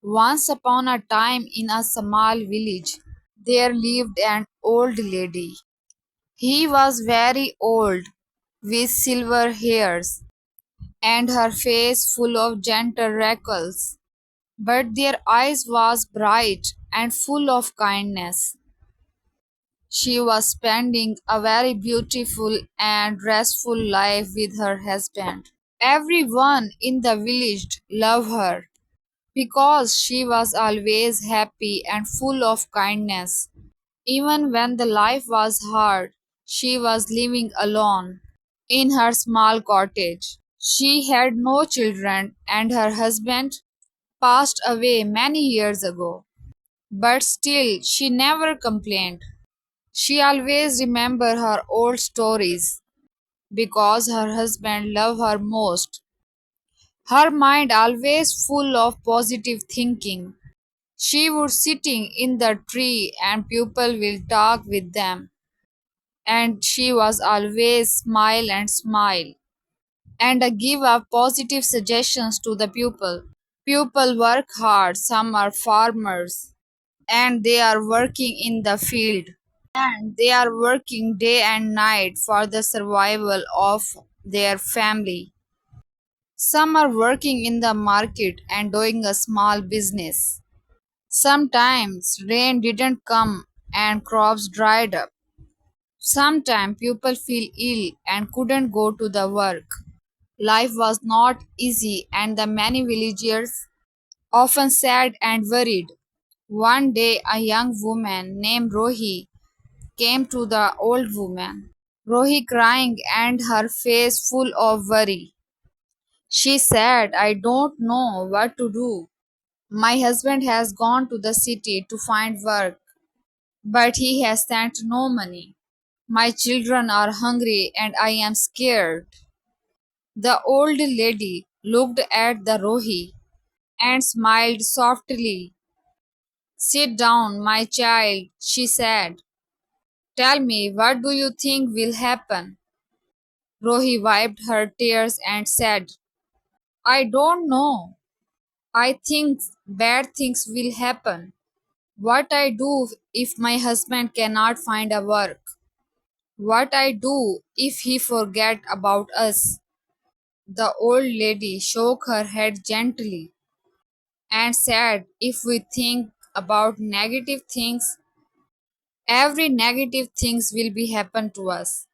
Once upon a time in a small village, there lived an old lady. He was very old, with silver hairs, and her face full of gentle wrinkles. But their eyes was bright and full of kindness. She was spending a very beautiful and restful life with her husband. Everyone in the village loved her because she was always happy and full of kindness. Even when the life was hard, she was living alone in her small cottage. She had no children and her husband passed away many years ago. But still, she never complained. She always remembered her old stories because her husband loved her most. Her mind always full of positive thinking. She would sitting in the tree and people will talk with them. And she was always smile and smile and give up positive suggestions to the pupil. People work hard, some are farmers and they are working in the field and they are working day and night for the survival of their family. Some are working in the market and doing a small business. Sometimes rain didn't come and crops dried up. Sometimes people feel ill and couldn't go to the work. Life was not easy and the many villagers often sad and worried. One day a young woman named Rohi came to the old woman. Rohi crying and her face full of worry. She said, I don't know what to do. My husband has gone to the city to find work, but he has sent no money. My children are hungry and I am scared. The old lady looked at the Rohi and smiled softly. Sit down, my child, she said. Tell me, what do you think will happen? Rohi wiped her tears and said, I don't know. I think bad things will happen. What I do if my husband cannot find a work? What I do if he forget about us? The old lady shook her head gently and said, if we think about negative things, every negative things will be happen to us.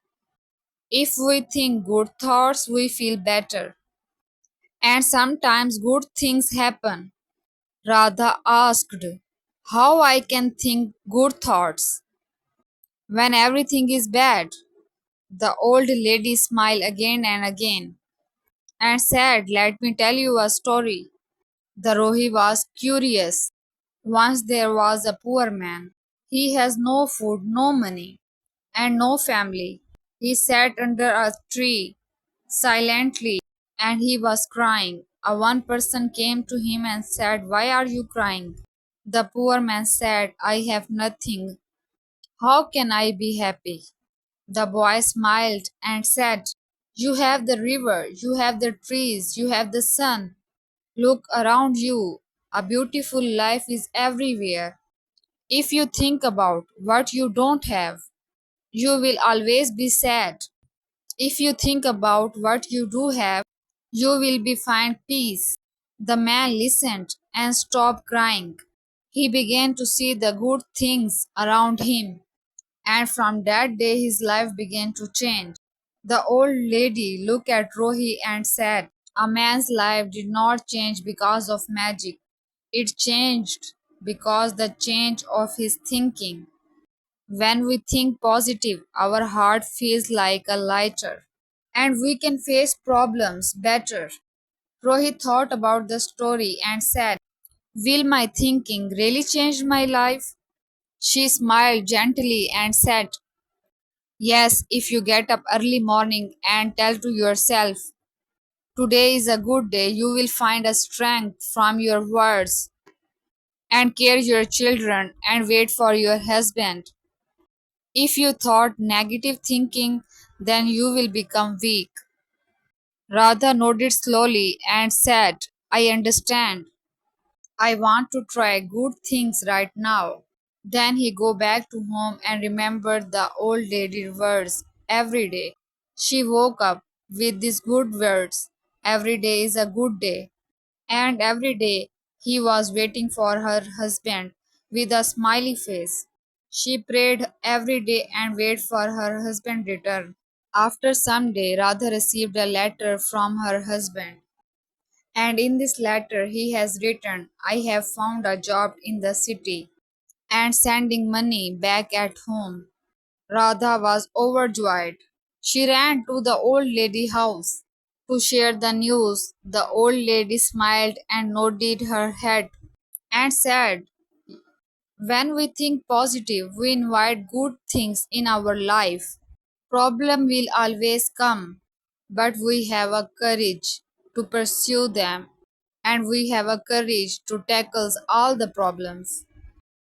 If we think good thoughts, we feel better. And sometimes good things happen. Radha asked, how I can think good thoughts when everything is bad? The old lady smiled again and again and said, let me tell you a story. The Rohi was curious. Once there was a poor man. He has no food, no money, and no family. He sat under a tree silently and he was crying. A one person came to him and said, why are you crying? The poor man said, I have nothing. How can I be happy? The boy smiled and said, you have the river, you have the trees, you have the sun. Look around you. A beautiful life is everywhere. If you think about what you don't have, you will always be sad. If you think about what you do have, you will be find peace. The man listened and stopped crying. He began to see the good things around him, and from that day his life began to change. The old lady looked at Rohi and said, a man's life did not change because of magic. It changed because the change of his thinking. When we think positive, our heart feels like a lighter and we can face problems better. Rohit thought about the story and said, will my thinking really change my life? She smiled gently and said, yes, if you get up early morning and tell to yourself, today is a good day, you will find a strength from your words and care your children and wait for your husband. If you thought negative thinking, then you will become weak. Radha nodded slowly and said, I understand. I want to try good things right now. Then he go back to home and remembered the old lady words every day. She woke up with these good words. Every day is a good day. And every day he was waiting for her husband with a smiley face. She prayed every day and waited for her husband return. After some day, Radha received a letter from her husband. And in this letter, he has written, I have found a job in the city and sending money back at home. Radha was overjoyed. She ran to the old lady house to share the news. The old lady smiled and nodded her head and said, when we think positive, we invite good things in our life. Problem will always come, but we have a courage to pursue them and we have a courage to tackle all the problems.